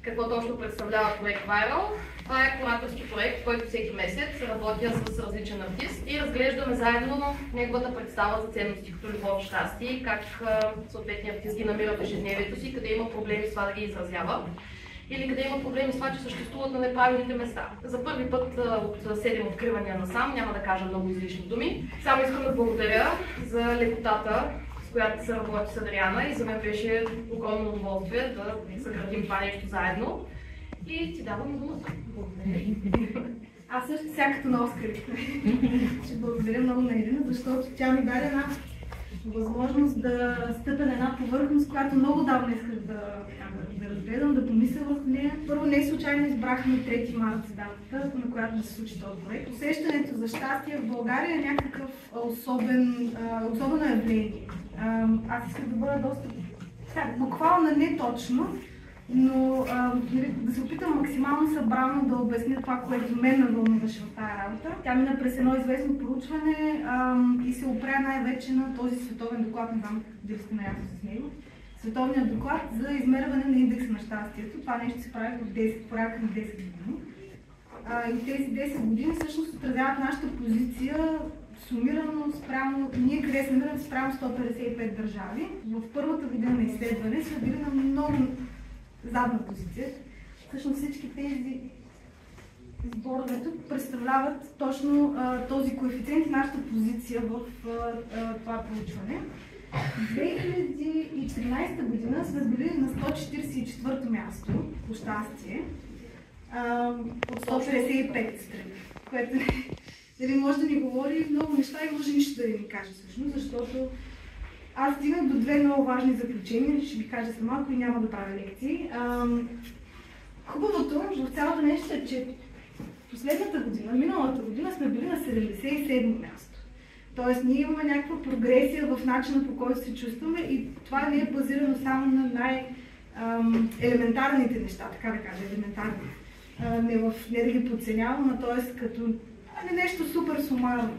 Какво точно представлява проект Viral? Това е кураторски проект, в който всеки месец работя с различен артист и разглеждаме заедно неговата представа за ценности като любов, щастие, как съответният артист ги намира в ежедневието си, къде има проблеми с това да ги изразява или къде има проблеми с това, че съществуват на неправилните места. За първи път от 7 откривания насам, няма да кажа много излишни думи, само искам да благодаря за лекотата, с която се работи с Адриана, и за мен беше огромно удоволствие да съградим това нещо заедно. И ти давам думата. Благодаря. Аз също всякато на Оскарите. Ще благодаря много на Ирина, защото тя ми даде една възможност да стъпя на една повърхност, която много давно исках да разгледам, да помисля върху нея. Първо, не случайно избрахме 3 марта датата, на която да се случи този проект. Усещането за щастие в България е някакъв особено явление. Аз исках да бъда доста буквално не точно, но да се опитам максимално събрано да обясня това, което мен ме вълнуваше в тази работа. Тя мина през едно известно проучване и се опря най-вече на този световен доклад, не знам дали сте наясно с него. Световният доклад за измерване на индекса на щастието. Това нещо се прави в порядка на 10 години. И тези 10 години всъщност отразяват нашата позиция сумирано спрямо, ние къде се намираме спрямо 155 държави. В първата година на изследване сме били на много задна позиция. Всъщност всички тези сборове тук представляват точно този коефициент и нашата позиция в това проучване. В 2013 година сме били на 144-то място по щастие от 155 страни, което може да ни говори много неща и може нищо да ни каже всъщност, защото аз стигнах до 2 много важни заключения, ще ви кажа след малко и няма да правя лекции. Хубавото в цялото нещо е, че последната година, миналата година сме били на 77 място. Тоест ние имаме някаква прогресия в начина, по който се чувстваме, и това не е базирано само на най-елементарните неща, така да кажа, елементарни. Не да ги подценявам, а т.е. като нещо супер сумарно.